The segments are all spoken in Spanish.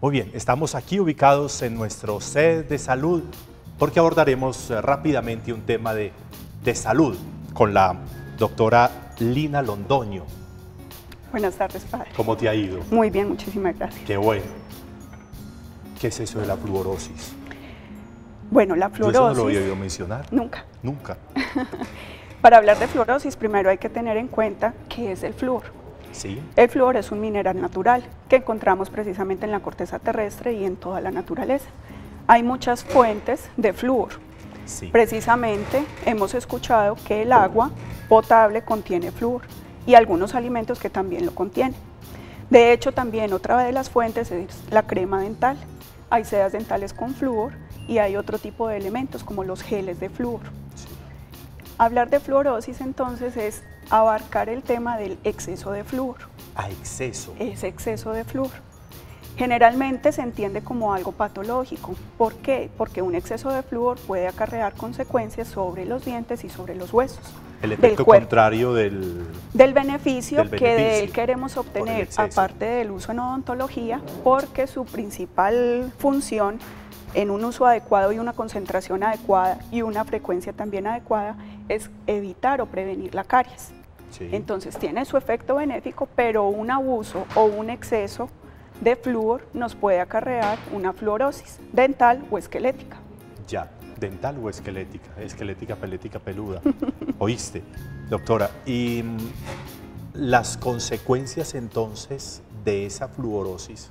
Muy bien, estamos aquí ubicados en nuestro set de salud porque abordaremos rápidamente un tema de salud con la doctora Lina Londoño. Buenas tardes, padre. ¿Cómo te ha ido? Muy bien, muchísimas gracias. Qué bueno. ¿Qué es eso de la fluorosis? Bueno, la Yo fluorosis... eso no lo había oído mencionar. Nunca. Nunca. Para hablar de fluorosis, primero hay que tener en cuenta qué es el flúor. Sí. El flúor es un mineral natural que encontramos precisamente en la corteza terrestre y en toda la naturaleza. Hay muchas fuentes de flúor. Sí. Precisamente hemos escuchado que el agua potable contiene flúor y algunos alimentos que también lo contienen. De hecho, también otra de las fuentes es la crema dental. Hay sedas dentales con flúor y hay otro tipo de elementos como los geles de flúor. Sí. Hablar de fluorosis entonces es abarcar el tema del exceso de flúor. A exceso. Es exceso de flúor. Generalmente se entiende como algo patológico. ¿Por qué? Porque un exceso de flúor puede acarrear consecuencias sobre los dientes y sobre los huesos. El efecto contrario del beneficio que de él queremos obtener, aparte del uso en odontología, porque su principal función en un uso adecuado y una concentración adecuada y una frecuencia también adecuada es evitar o prevenir la caries. Sí. Entonces tiene su efecto benéfico, pero un abuso o un exceso de flúor nos puede acarrear una fluorosis dental o esquelética. Ya, dental o esquelética, esquelética, pelética, peluda. ¿Oíste, doctora? Y las consecuencias entonces de esa fluorosis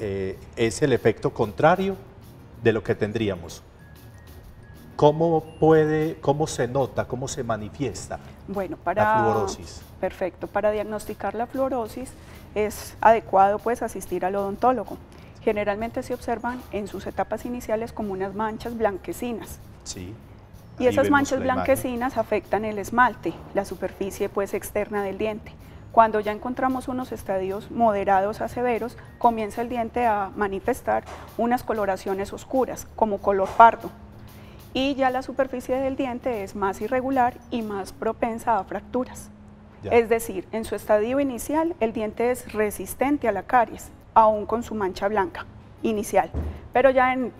es el efecto contrario de lo que tendríamos. ¿Cómo se nota, cómo se manifiesta la fluorosis? Perfecto, para diagnosticar la fluorosis es adecuado pues asistir al odontólogo. Generalmente se observan en sus etapas iniciales como unas manchas blanquecinas. Sí. Y esas manchas blanquecinas afectan el esmalte, la superficie pues externa del diente. Cuando ya encontramos unos estadios moderados a severos, comienza el diente a manifestar unas coloraciones oscuras, como color pardo. Y ya la superficie del diente es más irregular y más propensa a fracturas. Ya. Es decir, en su estadio inicial el diente es resistente a la caries, aún con su mancha blanca inicial. Pero ya en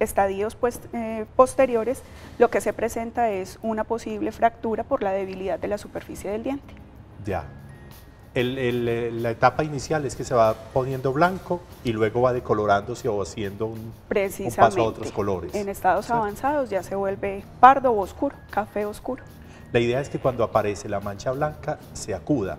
estadios posteriores lo que se presenta es una posible fractura por la debilidad de la superficie del diente. Ya. La etapa inicial es que se va poniendo blanco y luego va decolorándose o haciendo un paso a otros colores. En estados avanzados ya se vuelve pardo o oscuro, café oscuro. La idea es que cuando aparece la mancha blanca se acuda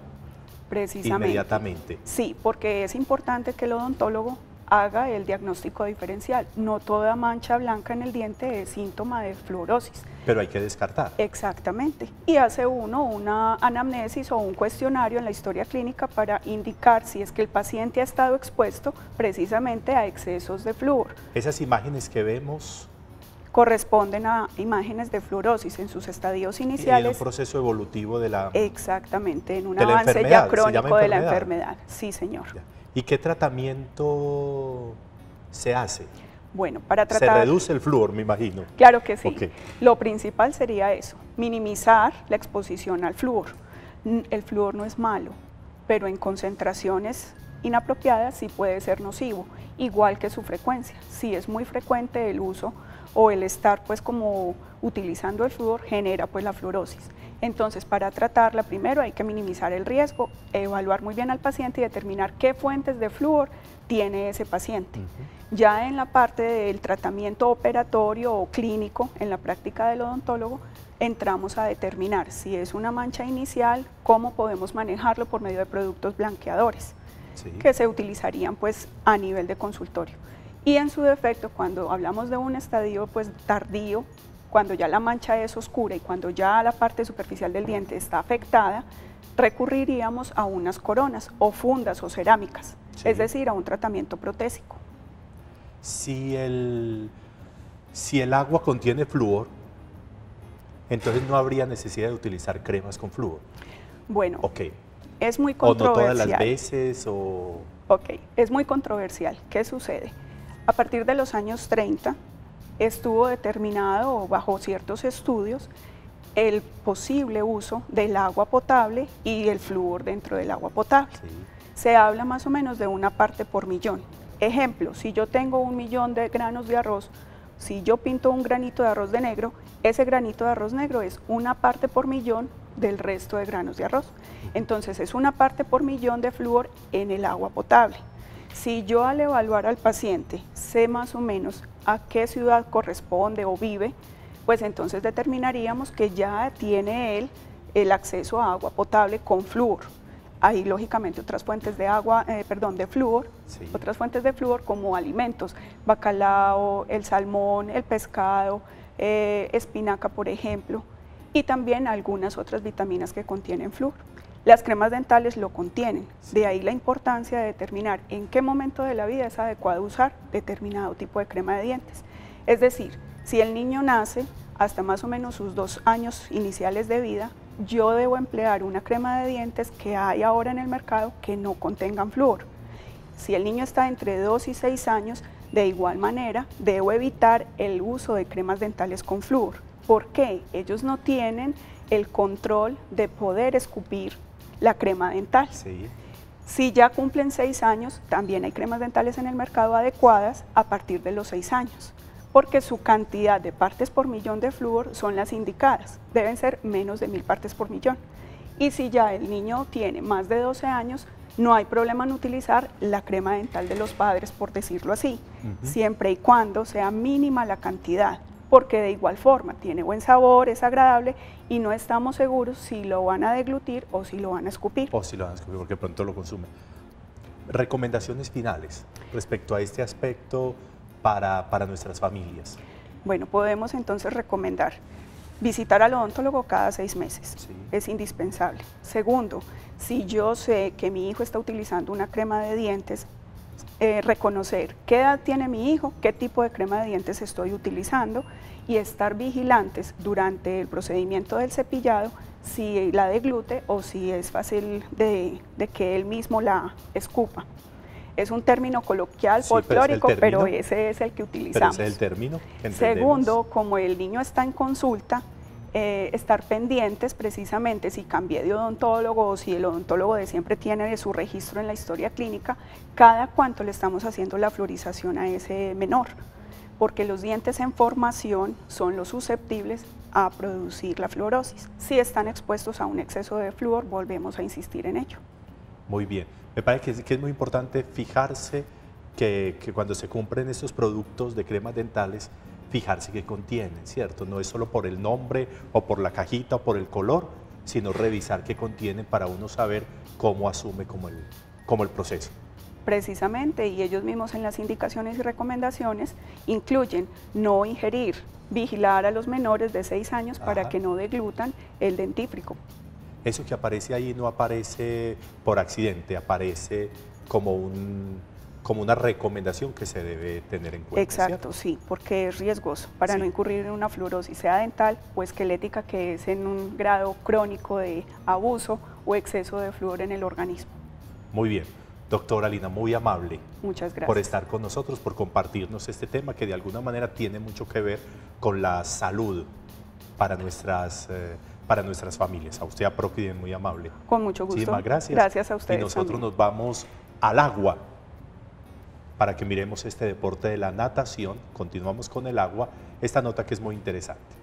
inmediatamente. Sí, porque es importante que el odontólogo haga el diagnóstico diferencial. No toda mancha blanca en el diente es síntoma de fluorosis. Pero hay que descartar. Exactamente. Y hace uno una anamnesis o un cuestionario en la historia clínica para indicar si es que el paciente ha estado expuesto precisamente a excesos de flúor. Esas imágenes que vemos corresponden a imágenes de fluorosis en sus estadios iniciales. Y en un proceso evolutivo de la... Exactamente, en un avance ya crónico de la enfermedad. Sí, señor. Ya. ¿Y qué tratamiento se hace? Bueno, para tratar... Se reduce el flúor, me imagino. Claro que sí. Okay. Lo principal sería eso, minimizar la exposición al flúor. El flúor no es malo, pero en concentraciones inapropiadas sí puede ser nocivo, igual que su frecuencia. Si es muy frecuente el uso o el estar pues como utilizando el flúor genera pues la fluorosis. Entonces para tratarla primero hay que minimizar el riesgo, evaluar muy bien al paciente y determinar qué fuentes de flúor tiene ese paciente. Ya en la parte del tratamiento operatorio o clínico, en la práctica del odontólogo, entramos a determinar si es una mancha inicial, cómo podemos manejarlo por medio de productos blanqueadores, que se utilizarían pues a nivel de consultorio. Y en su defecto, cuando hablamos de un estadio pues tardío, cuando ya la mancha es oscura y cuando ya la parte superficial del diente está afectada, recurriríamos a unas coronas o fundas o cerámicas, es decir, a un tratamiento protésico. Si el agua contiene flúor, entonces no habría necesidad de utilizar cremas con flúor. Bueno, es muy controversial. ¿O no todas las veces? Es muy controversial. ¿Qué sucede? A partir de los años 30 estuvo determinado bajo ciertos estudios el posible uso del agua potable y el flúor dentro del agua potable. Se habla más o menos de 1 parte por millón. Ejemplo, si yo tengo 1.000.000 de granos de arroz, si yo pinto un granito de arroz de negro, ese granito de arroz negro es una parte por millón del resto de granos de arroz. Entonces es una parte por millón de flúor en el agua potable. Si yo al evaluar al paciente sé más o menos a qué ciudad corresponde o vive, pues entonces determinaríamos que ya tiene él el acceso a agua potable con flúor. Hay lógicamente otras fuentes de de flúor, sí. Otras fuentes de flúor como alimentos, bacalao, el salmón, el pescado, espinaca por ejemplo, y también algunas otras vitaminas que contienen flúor. Las cremas dentales lo contienen, sí. De ahí la importancia de determinar en qué momento de la vida es adecuado usar determinado tipo de crema de dientes. Es decir, si el niño nace hasta más o menos sus 2 años iniciales de vida, yo debo emplear una crema de dientes que hay ahora en el mercado que no contengan flúor. Si el niño está entre 2 y 6 años, de igual manera, debo evitar el uso de cremas dentales con flúor. ¿Por qué? Ellos no tienen el control de poder escupir la crema dental. Sí. Si ya cumplen 6 años, también hay cremas dentales en el mercado adecuadas a partir de los 6 años. Porque su cantidad de partes por millón de flúor son las indicadas, deben ser menos de 1000 partes por millón. Y si ya el niño tiene más de 12 años, no hay problema en utilizar la crema dental de los padres, por decirlo así, siempre y cuando sea mínima la cantidad, porque de igual forma tiene buen sabor, es agradable y no estamos seguros si lo van a deglutir o si lo van a escupir. O si lo van a escupir, porque pronto lo consumen. Recomendaciones finales respecto a este aspecto para nuestras familias. Bueno, podemos entonces recomendar visitar al odontólogo cada 6 meses, sí. Es indispensable. Segundo, si yo sé que mi hijo está utilizando una crema de dientes, reconocer qué edad tiene mi hijo, qué tipo de crema de dientes estoy utilizando y estar vigilantes durante el procedimiento del cepillado si la deglute o si es fácil de que él mismo la escupa. Es un término coloquial, sí, folclórico, pero ese es el que utilizamos. Pero ese es el término que entendemos. Segundo, como el niño está en consulta, estar pendientes precisamente si cambié de odontólogo o si el odontólogo de siempre tiene su registro en la historia clínica, cada cuánto le estamos haciendo la fluorización a ese menor, porque los dientes en formación son los susceptibles a producir la fluorosis. Si están expuestos a un exceso de flúor, volvemos a insistir en ello. Muy bien. Me parece que es muy importante fijarse que cuando se compren estos productos de cremas dentales, fijarse qué contienen, ¿cierto? No es solo por el nombre o por la cajita o por el color, sino revisar qué contienen para uno saber cómo asume como el proceso. Precisamente, y ellos mismos en las indicaciones y recomendaciones incluyen no ingerir, vigilar a los menores de 6 años para que no deglutan el dentífrico. Eso que aparece ahí no aparece por accidente, aparece como una recomendación que se debe tener en cuenta. Exacto, ¿cierto? Sí, porque es riesgoso para no incurrir en una fluorosis, sea dental o esquelética, que es en un grado crónico de abuso o exceso de flúor en el organismo. Muy bien. Doctora Lina, muy amable. Muchas gracias. Por estar con nosotros, por compartirnos este tema que de alguna manera tiene mucho que ver con la salud para nuestras familias. A usted, a Procliden, muy amable. Con mucho gusto. Muchísimas gracias. Gracias a ustedes. Y nosotros también nos vamos al agua para que miremos este deporte de la natación. Continuamos con el agua, esta nota que es muy interesante.